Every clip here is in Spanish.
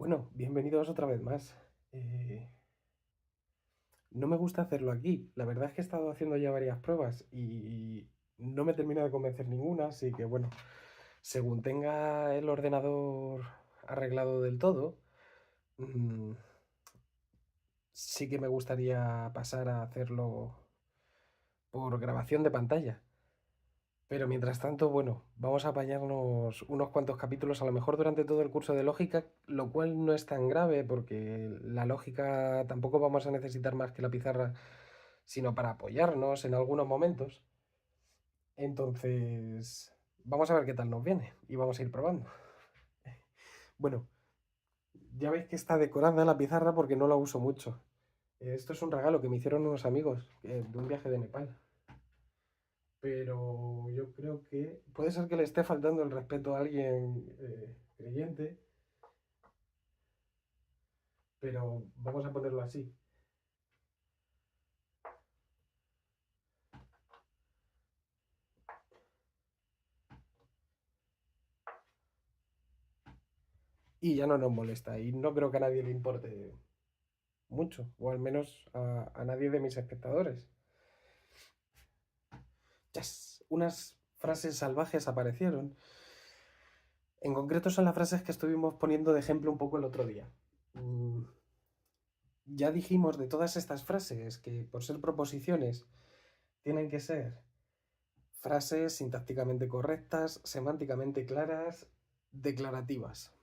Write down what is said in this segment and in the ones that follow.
Bueno, bienvenidos otra vez más. Eh, no me gusta hacerlo aquí. La verdad es que he estado haciendo ya varias pruebas y no me termina de convencer ninguna, así que bueno, según tenga el ordenador arreglado del todo, mm, sí que me gustaría pasar a hacerlo por grabación de pantalla. Pero mientras tanto, bueno, vamos a apañarnos unos cuantos capítulos, a lo mejor durante todo el curso de lógica, lo cual no es tan grave porque la lógica tampoco vamos a necesitar más que la pizarra, sino para apoyarnos en algunos momentos. Entonces, vamos a ver qué tal nos viene y vamos a ir probando. Bueno, ya veis que está decorada la pizarra porque no la uso mucho. Esto es un regalo que me hicieron unos amigos de un viaje de Nepal. Pero yo creo que puede ser que le esté faltando el respeto a alguien creyente, pero vamos a ponerlo así. Y ya no nos molesta, y no creo que a nadie le importe mucho, o al menos a nadie de mis espectadores. Yes. Unas frases salvajes aparecieron. En concreto son las frases que estuvimos poniendo de ejemplo un poco el otro día. Ya dijimos de todas estas frases que por ser proposiciones tienen que ser frases sintácticamente correctas, semánticamente claras, declarativas.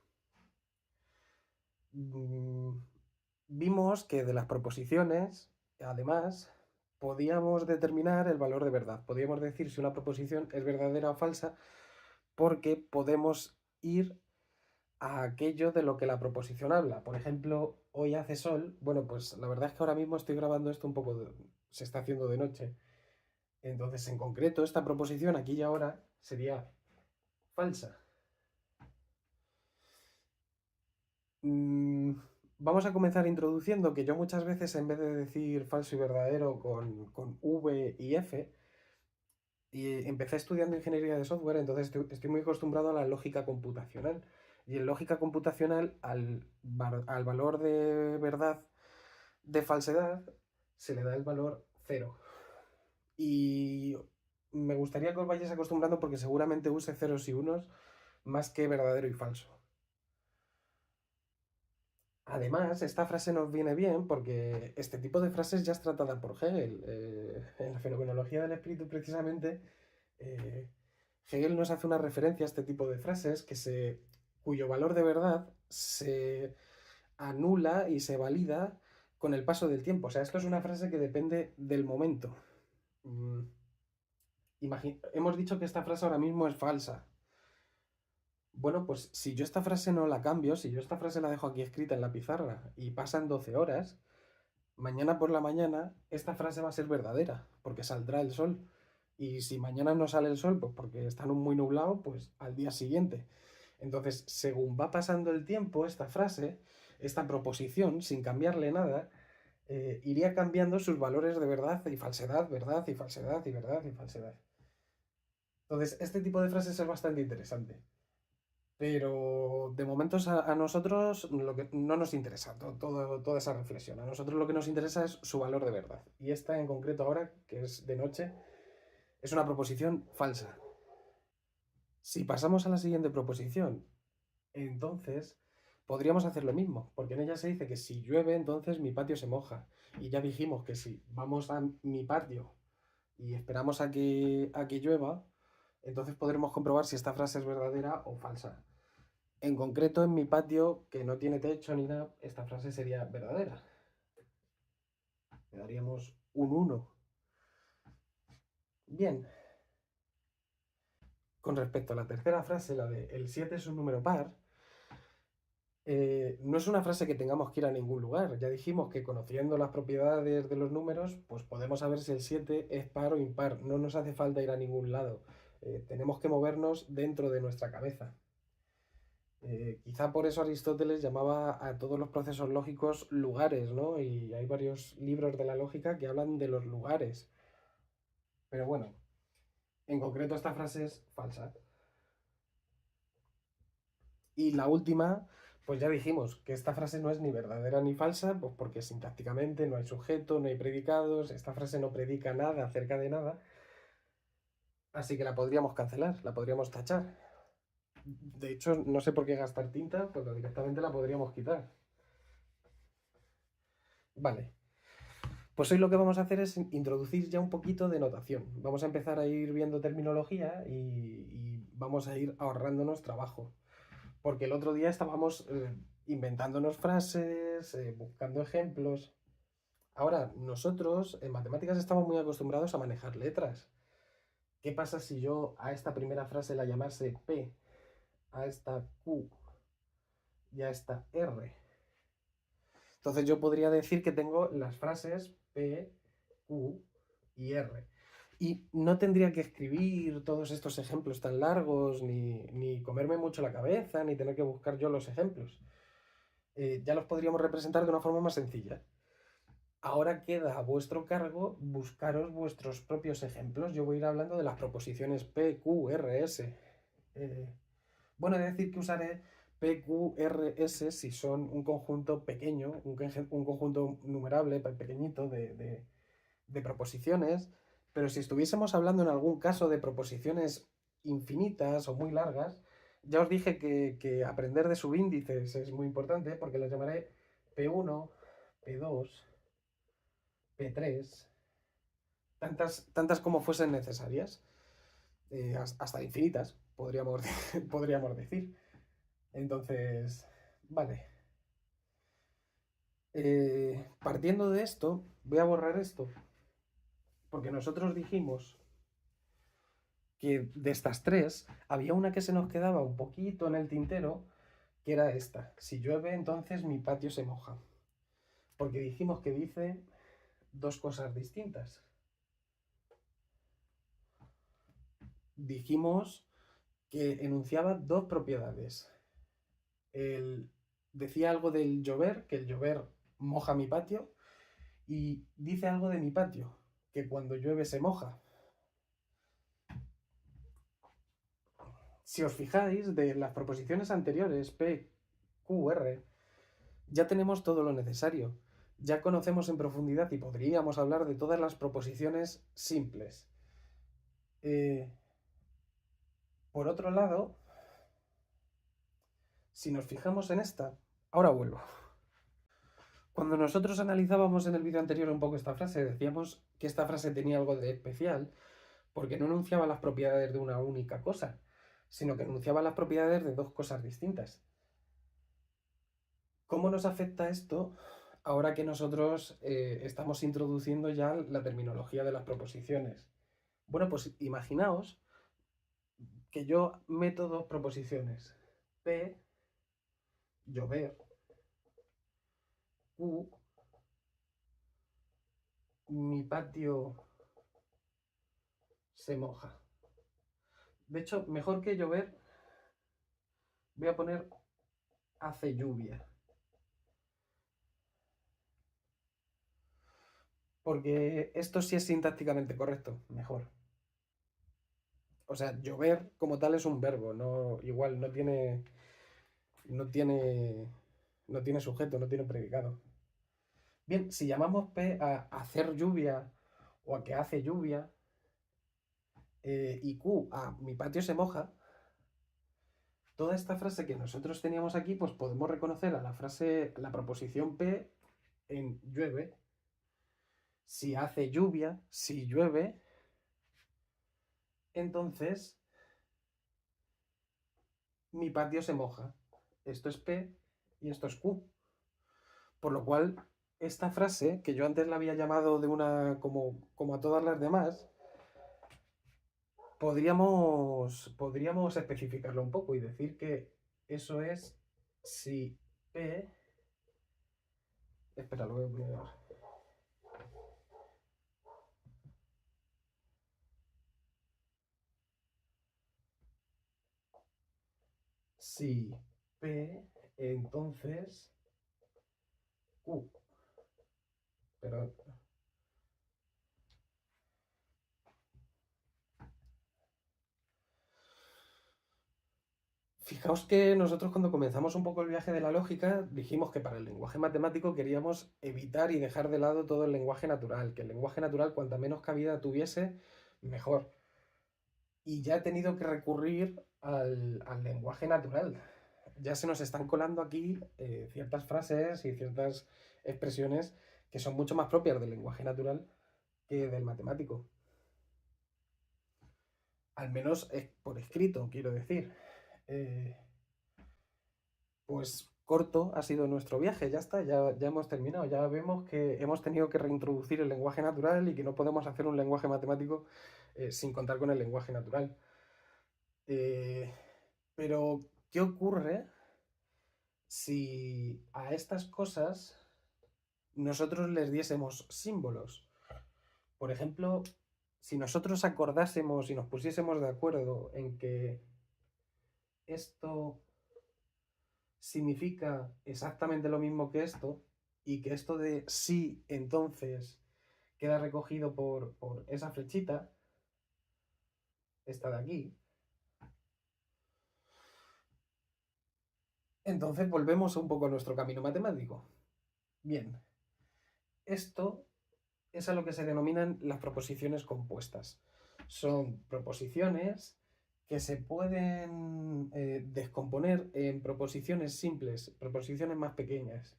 Mm, Vimos que de las proposiciones, además, podíamos determinar el valor de verdad. Podíamos decir si una proposición es verdadera o falsa porque podemos ir a aquello de lo que la proposición habla. Por ejemplo, hoy hace sol. Bueno, pues la verdad es que ahora mismo estoy grabando esto un poco, se está haciendo de noche. Entonces, en concreto, esta proposición aquí y ahora sería falsa. Mm, Vamos a comenzar introduciendo que yo muchas veces en vez de decir falso y verdadero con V y F, y empecé estudiando ingeniería de software, entonces estoy muy acostumbrado a la lógica computacional. Y en lógica computacional, al valor de verdad, de falsedad, se le da el valor cero. Y me gustaría que os vayáis acostumbrando porque seguramente use ceros y unos más que verdadero y falso. Además, esta frase nos viene bien porque este tipo de frases ya es tratada por Hegel. En la fenomenología del espíritu, precisamente, eh, Hegel nos hace una referencia a este tipo de frases cuyo valor de verdad se anula y se valida con el paso del tiempo. O sea, esto es una frase que depende del momento. Mm, Hemos dicho que esta frase ahora mismo es falsa. Bueno, pues si yo esta frase no la cambio, si yo esta frase la dejo aquí escrita en la pizarra y pasan 12 horas, mañana por la mañana esta frase va a ser verdadera, porque saldrá el sol. Y si mañana no sale el sol, pues porque está muy nublado, pues al día siguiente. Entonces, según va pasando el tiempo, esta frase, esta proposición, sin cambiarle nada, iría cambiando sus valores de verdad y falsedad y verdad y falsedad. Entonces, este tipo de frases es bastante interesante. Pero de momentos a nosotros lo que no nos interesa toda esa reflexión. A nosotros lo que nos interesa es su valor de verdad. Y esta en concreto ahora, que es de noche, es una proposición falsa. Si pasamos a la siguiente proposición, entonces podríamos hacer lo mismo, porque en ella se dice que si llueve, entonces mi patio se moja. Y ya dijimos que si vamos a mi patio y esperamos a que llueva, entonces podremos comprobar si esta frase es verdadera o falsa. En concreto, en mi patio, que no tiene techo ni nada, esta frase sería verdadera. Le daríamos un uno. Bien. Con respecto a la tercera frase, la de el 7 es un número par, no es una frase que tengamos que ir a ningún lugar. Ya dijimos que conociendo las propiedades de los números, pues podemos saber si el 7 es par o impar. No nos hace falta ir a ningún lado. Tenemos que movernos dentro de nuestra cabeza. Quizá por eso Aristóteles llamaba a todos los procesos lógicos lugares, ¿no? Y hay varios libros de la lógica que hablan de los lugares. Pero bueno, en concreto esta frase es falsa. Y la última Pues ya dijimos que esta frase no es ni verdadera ni falsa, pues porque sintácticamente no hay sujeto, no hay predicados, esta frase no predica nada acerca de nada, así que la podríamos cancelar, la podríamos tachar. De hecho, no sé por qué gastar tinta, pues directamente la podríamos quitar. Vale, pues hoy lo que vamos a hacer es introducir ya un poquito de notación. Vamos a empezar a ir viendo terminología y vamos a ir ahorrándonos trabajo. Porque el otro día estábamos inventándonos frases, buscando ejemplos. Ahora, nosotros en matemáticas estamos muy acostumbrados a manejar letras. ¿Qué pasa si yo a esta primera frase la llamase P, a esta Q y a esta R? Entonces yo podría decir que tengo las frases P, Q y R. Y no tendría que escribir todos estos ejemplos tan largos, ni comerme mucho la cabeza, ni tener que buscar yo los ejemplos. Ya los podríamos representar de una forma más sencilla. Ahora queda a vuestro cargo buscaros vuestros propios ejemplos. Yo voy a ir hablando de las proposiciones P, Q, R, S. Bueno, he de decir que usaré P, Q, R, S si son un conjunto pequeño, un conjunto numerable, pequeñito de proposiciones, pero si estuviésemos hablando en algún caso de proposiciones infinitas o muy largas, ya os dije que aprender de subíndices es muy importante porque las llamaré P1, P2, P3, tantas como fuesen necesarias, hasta infinitas, podríamos decir. Entonces, vale. Partiendo de esto, voy a borrar esto, porque nosotros dijimos que de estas tres había una que se nos quedaba un poquito en el tintero, que era esta. Si llueve, entonces mi patio se moja. Porque dijimos que dice dos cosas distintas. Dijimos que enunciaba dos propiedades. Decía algo del llover, que el llover moja mi patio, y dice algo de mi patio, que cuando llueve se moja. Si os fijáis, de las proposiciones anteriores, P, Q, R, ya tenemos todo lo necesario. Ya conocemos en profundidad y podríamos hablar de todas las proposiciones simples. Por otro lado, si nos fijamos en esta, ahora vuelvo. Cuando nosotros analizábamos en el vídeo anterior un poco esta frase, decíamos que esta frase tenía algo de especial porque no enunciaba las propiedades de una única cosa, sino que enunciaba las propiedades de dos cosas distintas. ¿Cómo nos afecta esto ahora que nosotros estamos introduciendo ya la terminología de las proposiciones? Bueno, pues imaginaos que yo meto dos proposiciones. P, llover, Q, mi patio se moja. De hecho, mejor que llover, voy a poner hace lluvia. Porque esto sí es sintácticamente correcto, mejor. O sea, llover como tal es un verbo, no, igual no tiene, no tiene sujeto, no tiene predicado. Bien, si llamamos P a hacer lluvia o a que hace lluvia, y Q a mi patio se moja, toda esta frase que nosotros teníamos aquí, pues podemos reconocer a la frase, la proposición P en llueve, si hace lluvia, si llueve, entonces mi patio se moja. Esto es P y esto es Q. Por lo cual, esta frase, que yo antes la había llamado de una como a todas las demás, podríamos especificarlo un poco y decir que eso es si P... Espera, lo voy a poner ahora. Si P, entonces Q. Pero Fijaos que nosotros cuando comenzamos un poco el viaje de la lógica dijimos que para el lenguaje matemático queríamos evitar y dejar de lado todo el lenguaje natural, que el lenguaje natural cuanta menos cabida tuviese, mejor. Y ya he tenido que recurrir al lenguaje natural. Ya se nos están colando aquí ciertas frases y ciertas expresiones que son mucho más propias del lenguaje natural que del matemático. Al menos por escrito, quiero decir. Eh, pues corto ha sido nuestro viaje, ya está, ya hemos terminado, ya vemos que hemos tenido que reintroducir el lenguaje natural y que no podemos hacer un lenguaje matemático sin contar con el lenguaje natural. Eh, pero, ¿qué ocurre si a estas cosas nosotros les diésemos símbolos? Por ejemplo, si nosotros acordásemos y nos pusiésemos de acuerdo en que esto significa exactamente lo mismo que esto, y que esto de sí, entonces, queda recogido por esa flechita, esta de aquí, entonces volvemos un poco a nuestro camino matemático. Bien, esto es a lo que se denominan las proposiciones compuestas. Son proposiciones que se pueden descomponer en proposiciones simples, proposiciones más pequeñas.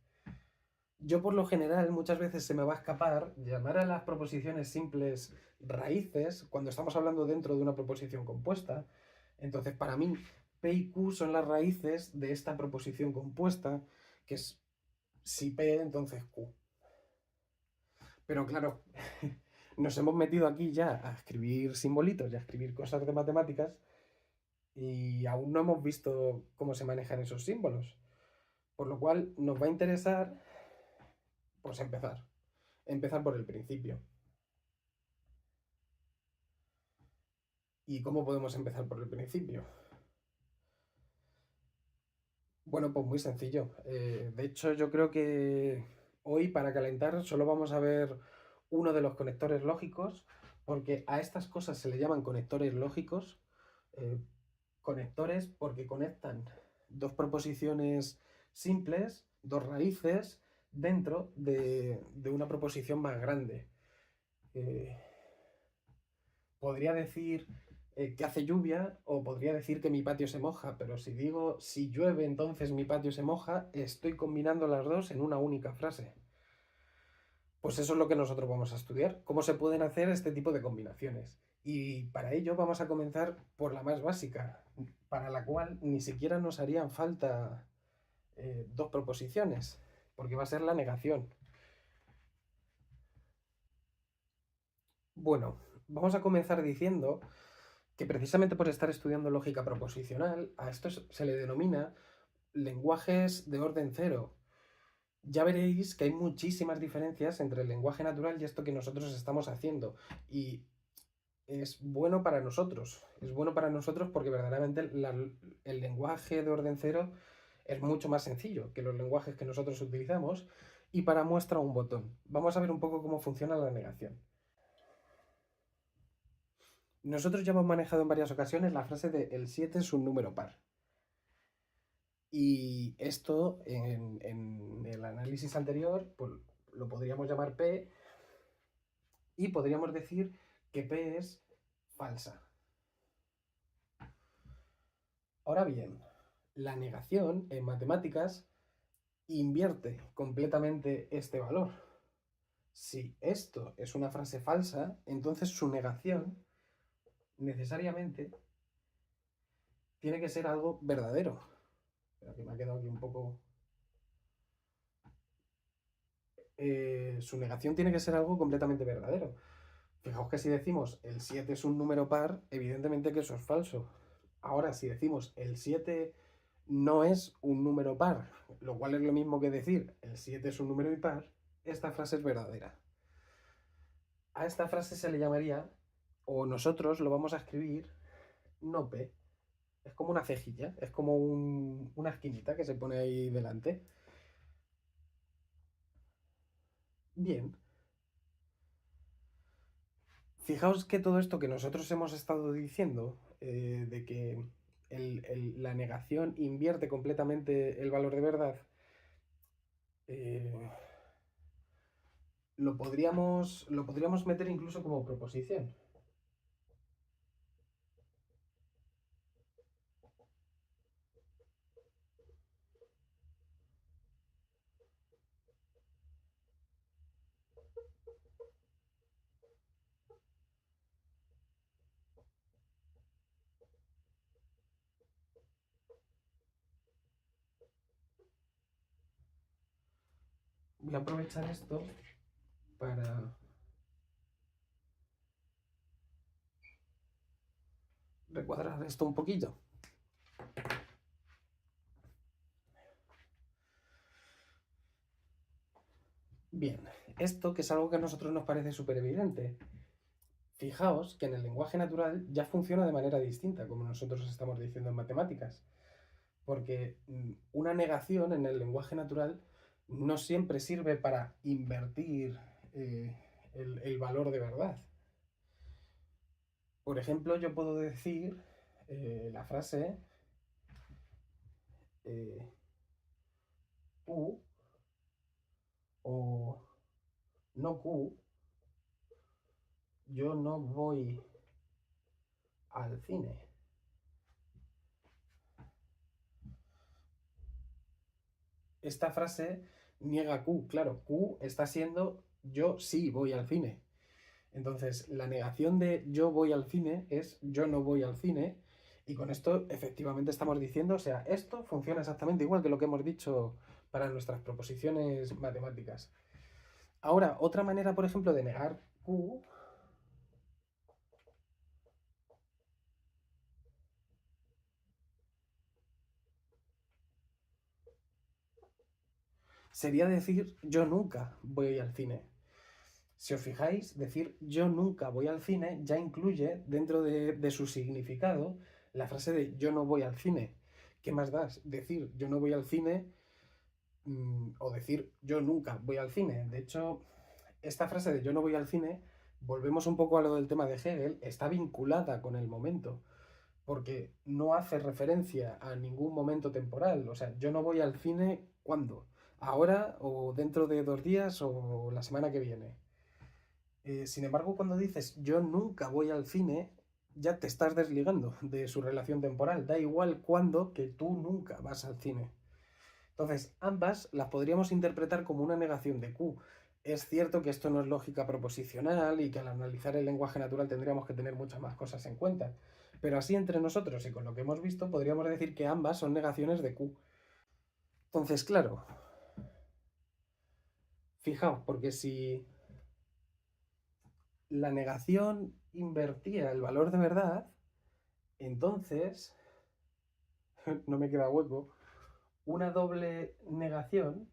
Yo por lo general muchas veces se me va a escapar llamar a las proposiciones simples raíces cuando estamos hablando dentro de una proposición compuesta. Entonces para mí P y Q son las raíces de esta proposición compuesta, que es si P entonces Q. Pero claro, nos hemos metido aquí ya a escribir simbolitos y a escribir cosas de matemáticas y aún no hemos visto cómo se manejan esos símbolos. Por lo cual nos va a interesar pues empezar por el principio. ¿Y cómo podemos empezar por el principio? Bueno, pues muy sencillo. De hecho, yo creo que hoy para calentar solo vamos a ver uno de los conectores lógicos, porque a estas cosas se le llaman conectores lógicos. eh, Conectores porque conectan dos proposiciones simples, dos raíces, dentro de una proposición más grande. Eh, Podría decir que hace lluvia o podría decir que mi patio se moja, pero si digo si llueve entonces mi patio se moja, estoy combinando las dos en una única frase. Pues eso es lo que nosotros vamos a estudiar, cómo se pueden hacer este tipo de combinaciones. Y para ello vamos a comenzar por la más básica, para la cual ni siquiera nos harían falta dos proposiciones, porque va a ser la negación. Bueno, vamos a comenzar diciendo que precisamente por estar estudiando lógica proposicional, a esto se le denomina lenguajes de orden cero. Ya veréis que hay muchísimas diferencias entre el lenguaje natural y esto que nosotros estamos haciendo. Y es bueno para nosotros. Es bueno para nosotros porque verdaderamente el lenguaje de orden cero es mucho más sencillo que los lenguajes que nosotros utilizamos. Y para muestra un botón. Vamos a ver un poco cómo funciona la negación. Nosotros ya hemos manejado en varias ocasiones la frase de el 7 es un número par. Y esto en el análisis anterior pues, lo podríamos llamar P y podríamos decir que P es falsa. Ahora bien, la negación en matemáticas invierte completamente este valor. Si esto es una frase falsa, entonces su negación necesariamente tiene que ser algo verdadero. Pero que me ha quedado aquí un poco... su negación tiene que ser algo completamente verdadero. Fijaos que si decimos el 7 es un número par, evidentemente que eso es falso. Ahora, si decimos el 7 no es un número par, lo cual es lo mismo que decir el 7 es un número impar, esta frase es verdadera. A esta frase se le llamaría, o nosotros lo vamos a escribir, no P. Es como una cejilla, es como una esquinita que se pone ahí delante. Bien, fijaos que todo esto que nosotros hemos estado diciendo, de que la negación invierte completamente el valor de verdad, eh, lo podríamos meter incluso como proposición. Voy a aprovechar esto para recuadrar esto un poquito. Bien, esto que es algo que a nosotros nos parece súper evidente. Fijaos que en el lenguaje natural ya funciona de manera distinta, como nosotros estamos diciendo en matemáticas. Porque una negación en el lenguaje natural no siempre sirve para invertir el valor de verdad. Por ejemplo, yo puedo decir la frase Q o no Q, yo no voy al cine. Esta frase niega Q, claro, Q está siendo yo sí voy al cine. Entonces, la negación de yo voy al cine es yo no voy al cine, y con esto efectivamente estamos diciendo, o sea, esto funciona exactamente igual que lo que hemos dicho para nuestras proposiciones matemáticas. Ahora, otra manera, por ejemplo, de negar Q sería decir yo nunca voy al cine. Si os fijáis, decir yo nunca voy al cine ya incluye dentro de su significado la frase de yo no voy al cine. ¿Qué más das? Decir yo no voy al cine o decir yo nunca voy al cine. De hecho, esta frase de yo no voy al cine, volvemos un poco a lo del tema de Hegel, está vinculada con el momento, porque no hace referencia a ningún momento temporal. O sea, yo no voy al cine ¿cuándo? ¿Ahora o dentro de 2 días o la semana que viene? Sin embargo, cuando dices yo nunca voy al cine, ya te estás desligando de su relación temporal. Da igual cuándo, que tú nunca vas al cine. Entonces, ambas las podríamos interpretar como una negación de Q. Es cierto que esto no es lógica proposicional y que al analizar el lenguaje natural tendríamos que tener muchas más cosas en cuenta. Pero así entre nosotros y con lo que hemos visto, podríamos decir que ambas son negaciones de Q. Entonces, claro, fijaos, porque si la negación invertía el valor de verdad, entonces, no me queda hueco, una doble negación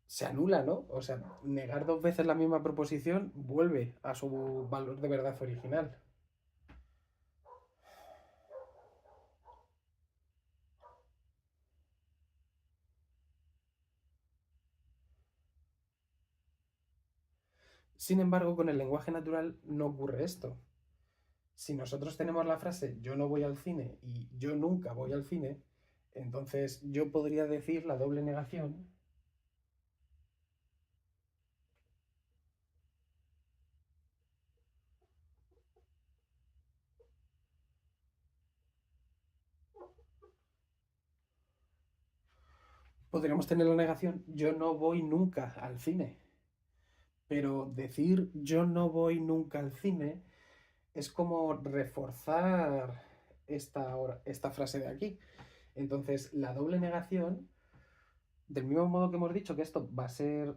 se anula, ¿no? O sea, negar 2 veces la misma proposición vuelve a su valor de verdad original. Sin embargo, con el lenguaje natural no ocurre esto. Si nosotros tenemos la frase yo no voy al cine y yo nunca voy al cine, entonces yo podría decir la doble negación podríamos tener la negación yo no voy nunca al cine. Pero decir yo no voy nunca al cine es como reforzar esta frase de aquí. Entonces, la doble negación, del mismo modo que hemos dicho que esto va a ser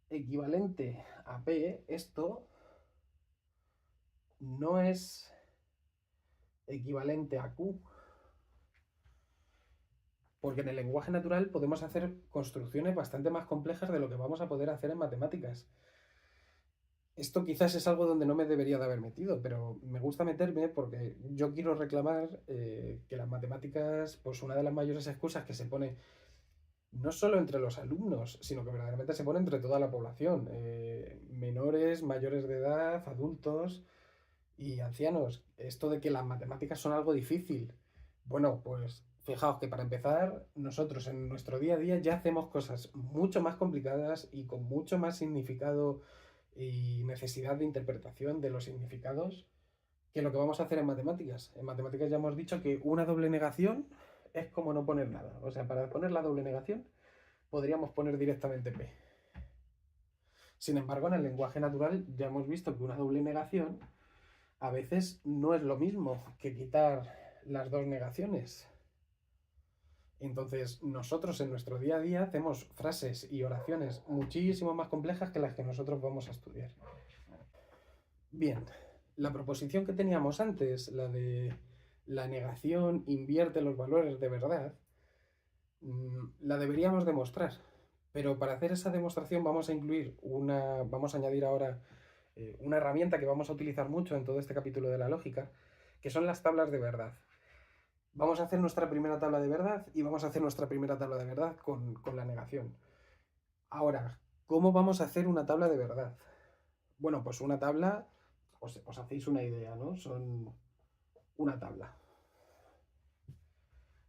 equivalente a P, esto no es equivalente a Q. Porque en el lenguaje natural podemos hacer construcciones bastante más complejas de lo que vamos a poder hacer en matemáticas. Esto quizás es algo donde no me debería de haber metido, pero me gusta meterme porque yo quiero reclamar que las matemáticas, pues una de las mayores excusas que se pone no solo entre los alumnos, sino que verdaderamente se pone entre toda la población, menores, mayores de edad, adultos, Y ancianos, esto de que las matemáticas son algo difícil. Bueno, pues fijaos que para empezar, nosotros en nuestro día a día ya hacemos cosas mucho más complicadas y con mucho más significado y necesidad de interpretación de los significados que lo que vamos a hacer en matemáticas. En matemáticas ya hemos dicho que una doble negación es como no poner nada. O sea, para poner la doble negación podríamos poner directamente P. Sin embargo, en el lenguaje natural ya hemos visto que una doble negación a veces no es lo mismo que quitar las dos negaciones. Entonces, nosotros en nuestro día a día hacemos frases y oraciones muchísimo más complejas que las que nosotros vamos a estudiar. Bien, la proposición que teníamos antes, la de la negación invierte los valores de verdad, la deberíamos demostrar. Pero para hacer esa demostración vamos a añadir ahora una herramienta que vamos a utilizar mucho en todo este capítulo de la lógica, que son las tablas de verdad. Vamos a hacer nuestra primera tabla de verdad y vamos a hacer nuestra primera tabla de verdad con la negación. Ahora, ¿cómo vamos a hacer una tabla de verdad? Bueno, pues una tabla, os hacéis una idea, ¿no? Son una tabla.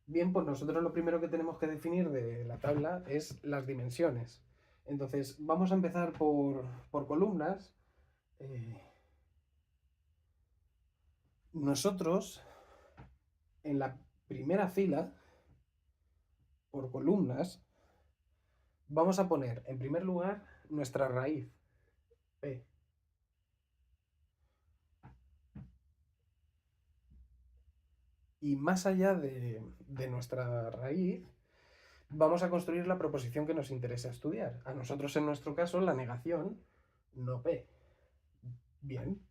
Bien, pues nosotros lo primero que tenemos que definir de la tabla es las dimensiones. Entonces, vamos a empezar por columnas. Nosotros, en la primera fila, por columnas, vamos a poner en primer lugar nuestra raíz, P. Y más allá de nuestra raíz, vamos a construir la proposición que nos interesa estudiar. A nosotros, en nuestro caso, la negación, no P. Bien.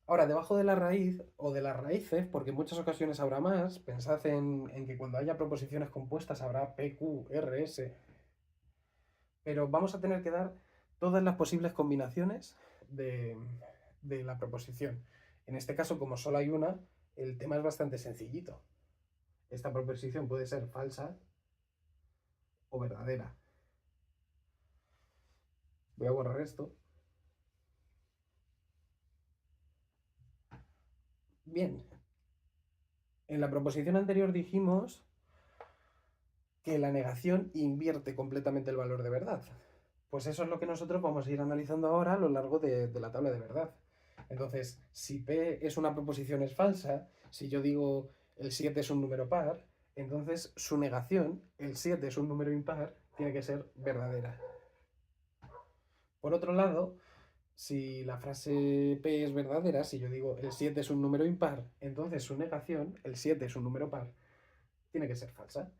Ahora, debajo de la raíz o de las raíces, porque en muchas ocasiones habrá más, pensad en que cuando haya proposiciones compuestas habrá P, Q, R, S. Pero vamos a tener que dar todas las posibles combinaciones de la proposición. En este caso, como solo hay una, el tema es bastante sencillito. Esta proposición puede ser falsa o verdadera. Voy a borrar esto. Bien. En la proposición anterior dijimos que la negación invierte completamente el valor de verdad. Pues eso es lo que nosotros vamos a ir analizando ahora a lo largo de la tabla de verdad. Entonces, si P es una proposición es falsa, si yo digo el 7 es un número par, entonces su negación, el 7 es un número impar, tiene que ser verdadera. Por otro lado, si la frase P es verdadera, si yo digo el 7 es un número impar, entonces su negación, el 7 es un número par, tiene que ser falsa.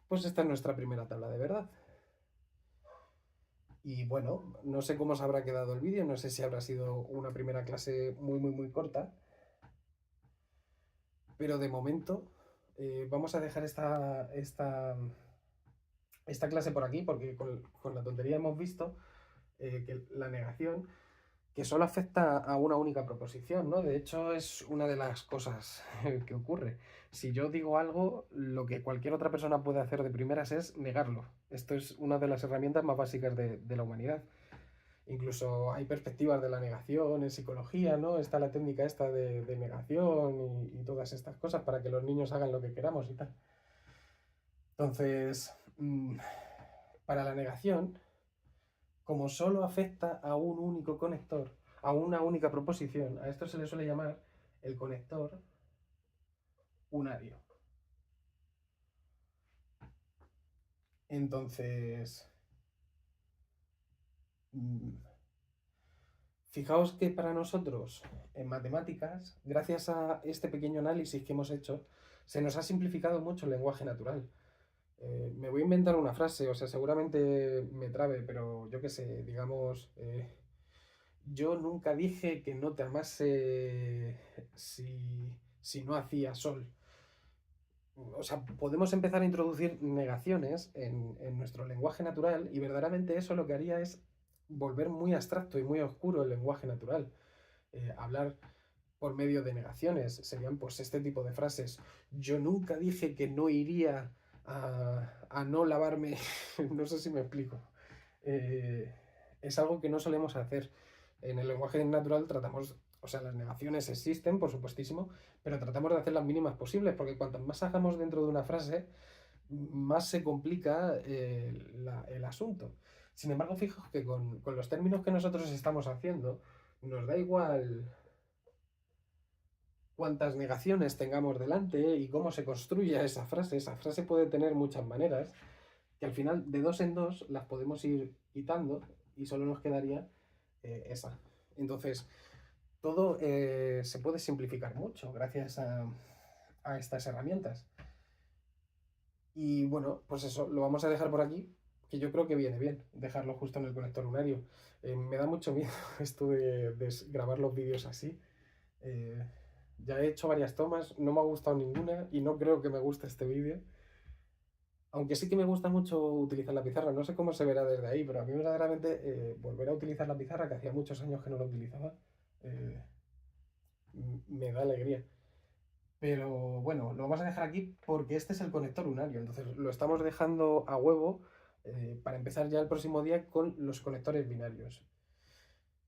Pues esta es nuestra primera tabla de verdad. Y bueno, no sé cómo os habrá quedado el vídeo, no sé si habrá sido una primera clase muy corta, pero de momento vamos a dejar esta clase por aquí, porque con la tontería hemos visto que la negación, que solo afecta a una única proposición, ¿no? De hecho, es una de las cosas que ocurre. Si yo digo algo, lo que cualquier otra persona puede hacer de primeras es negarlo. Esto es una de las herramientas más básicas de la humanidad. Incluso hay perspectivas de la negación en psicología, ¿no? Está la técnica esta de negación y todas estas cosas para que los niños hagan lo que queramos y tal. Entonces, para la negación, como solo afecta a un único conector, a una única proposición, a esto se le suele llamar el conector unario. Entonces, fijaos que para nosotros, en matemáticas, gracias a este pequeño análisis que hemos hecho, se nos ha simplificado mucho el lenguaje natural. Me voy a inventar una frase, o sea, seguramente me trabe, pero yo qué sé, digamos, yo nunca dije que no te amase si no hacía sol. O sea, podemos empezar a introducir negaciones en nuestro lenguaje natural y verdaderamente eso lo que haría es volver muy abstracto y muy oscuro el lenguaje natural. Hablar por medio de negaciones serían pues este tipo de frases. Yo nunca dije que no iría a no lavarme, no sé si me explico. Es algo que no solemos hacer. En el lenguaje natural tratamos O sea, las negaciones existen, por supuestísimo, pero tratamos de hacer las mínimas posibles, porque cuantas más hagamos dentro de una frase, más se complica el asunto. Sin embargo, fijaos que con los términos que nosotros estamos haciendo, nos da igual cuántas negaciones tengamos delante y cómo se construya esa frase. Esa frase puede tener muchas maneras, que al final de dos en dos las podemos ir quitando y solo nos quedaría esa. Entonces, todo se puede simplificar mucho gracias a estas herramientas. Y bueno, pues eso, lo vamos a dejar por aquí, que yo creo que viene bien dejarlo justo en el conector lunario. Me da mucho miedo esto de grabar los vídeos así. Eh, ya he hecho varias tomas, no me ha gustado ninguna y no creo que me guste este vídeo. Aunque sí que me gusta mucho utilizar la pizarra, no sé cómo se verá desde ahí, pero a mí verdaderamente volver a utilizar la pizarra, que hacía muchos años que no la utilizaba, eh, me da alegría. Pero bueno, lo vamos a dejar aquí porque este es el conector lunario, entonces lo estamos dejando a huevo para empezar ya el próximo día con los conectores binarios.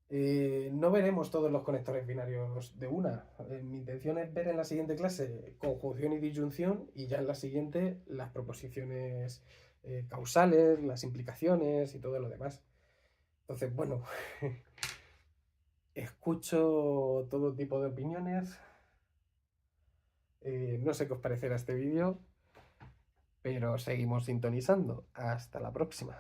No veremos todos los conectores binarios de una. Mi intención es ver en la siguiente clase conjunción y disyunción y ya en la siguiente las proposiciones causales, las implicaciones y todo lo demás. Entonces, bueno, escucho todo tipo de opiniones. No sé qué os parecerá este vídeo, pero seguimos sintonizando. Hasta la próxima.